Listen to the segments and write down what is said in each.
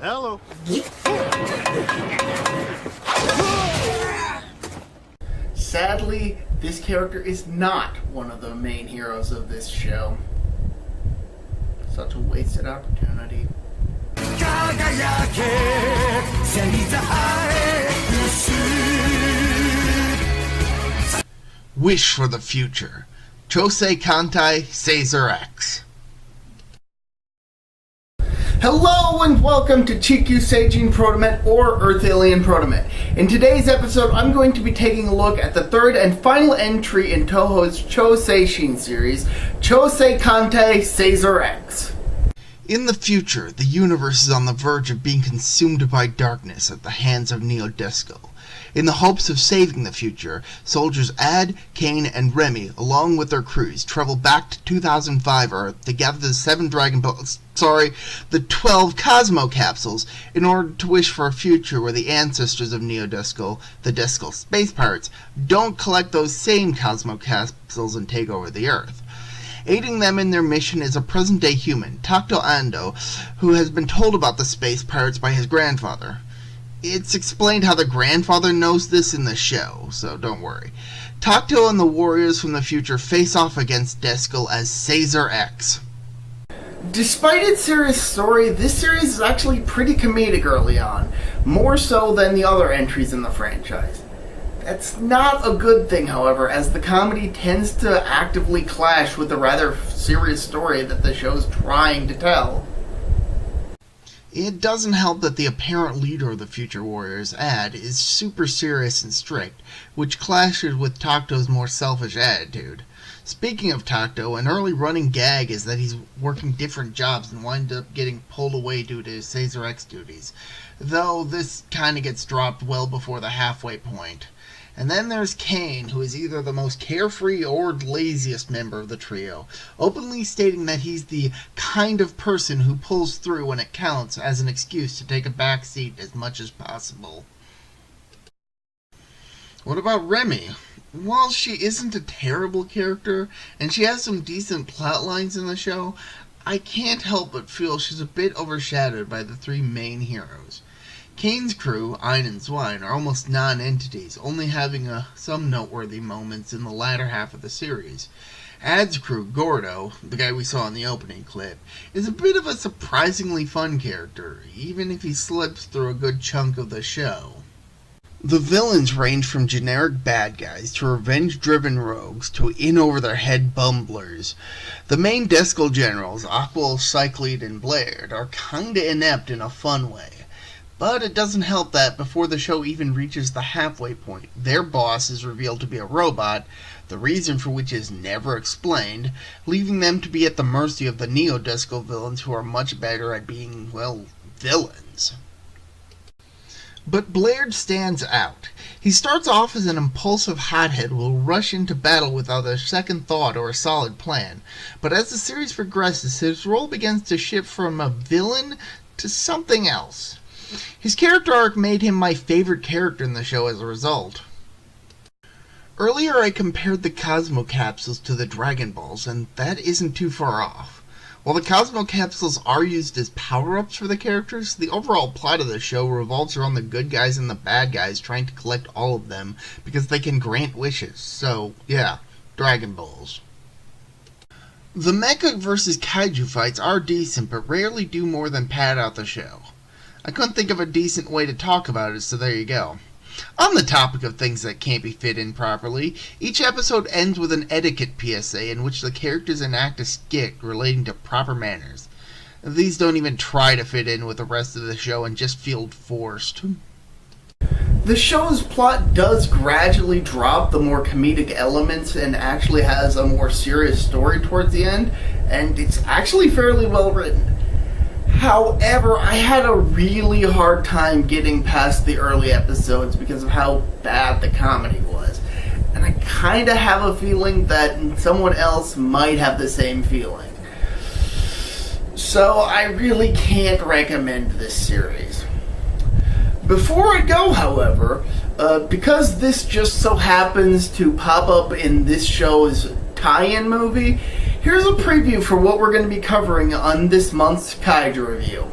Hello. Sadly, this character is not one of the main heroes of this show. Such a wasted opportunity. Wish for the future. ChouSei Kantai Sazer-X. Hello and welcome to ChouSei ProtoMet or Earth Alien ProtoMet. In today's episode, I'm going to be taking a look at the third and final entry in Toho's ChouSei series, ChouSei Kantai Sazer-X. In the future, the universe is on the verge of being consumed by darkness at the hands of Neo-Disco. In the hopes of saving the future, soldiers Ad, Kane, and Remy, along with their crews, travel back to 2005 Earth to gather the 12 Cosmo capsules in order to wish for a future where the ancestors of Neo-Disco, the Disco space pirates, don't collect those same Cosmo capsules and take over the Earth. Aiding them in their mission is a present-day human, Takto Ando, who has been told about the space pirates by his grandfather. It's explained how the grandfather knows this in the show, so don't worry. Takto and the warriors from the future face off against Disco as Sazer-X. Despite its serious story, this series is actually pretty comedic early on, more so than the other entries in the franchise. That's not a good thing, however, as the comedy tends to actively clash with the rather serious story that the show's trying to tell. It doesn't help that the apparent leader of the Future Warriors, Ad, is super serious and strict, which clashes with Takto's more selfish attitude. Speaking of Takto, an early running gag is that he's working different jobs and winds up getting pulled away due to Sazer-X duties, though this kinda gets dropped well before the halfway point. And then there's Kane, who is either the most carefree or laziest member of the trio, openly stating that he's the kind of person who pulls through when it counts as an excuse to take a back seat as much as possible. What about Remy? While she isn't a terrible character, and she has some decent plot lines in the show, I can't help but feel she's a bit overshadowed by the three main heroes. Kane's crew, Ein and Zwine, are almost non-entities, only having some noteworthy moments in the latter half of the series. Ad's crew, Gordo, the guy we saw in the opening clip, is a bit of a surprisingly fun character, even if he slips through a good chunk of the show. The villains range from generic bad guys to revenge-driven rogues to in-over-their-head bumblers. The main Disco generals, Aquil, Cyclid, and Blared, are kinda inept in a fun way. But it doesn't help that before the show even reaches the halfway point, their boss is revealed to be a robot, the reason for which is never explained, leaving them to be at the mercy of the Neo-Disco villains who are much better at being, well, villains. But Blared stands out. He starts off as an impulsive hothead who will rush into battle without a second thought or a solid plan, but as the series progresses, his role begins to shift from a villain to something else. His character arc made him my favorite character in the show as a result. Earlier I compared the Cosmo Capsules to the Dragon Balls, and that isn't too far off. While the Cosmo Capsules are used as power-ups for the characters, the overall plot of the show revolves around the good guys and the bad guys trying to collect all of them because they can grant wishes. So, yeah, Dragon Balls. The Mecha vs. Kaiju fights are decent, but rarely do more than pad out the show. I couldn't think of a decent way to talk about it, so there you go. On the topic of things that can't be fit in properly, each episode ends with an etiquette PSA in which the characters enact a skit relating to proper manners. These don't even try to fit in with the rest of the show and just feel forced. The show's plot does gradually drop the more comedic elements and actually has a more serious story towards the end, and it's actually fairly well written. However, I had a really hard time getting past the early episodes because of how bad the comedy was. And I kinda have a feeling that someone else might have the same feeling. So I really can't recommend this series. Before I go, however, because this just so happens to pop up in this show's tie-in movie, here's a preview for what we're going to be covering on this month's Kaiju review.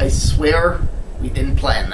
I swear we didn't plan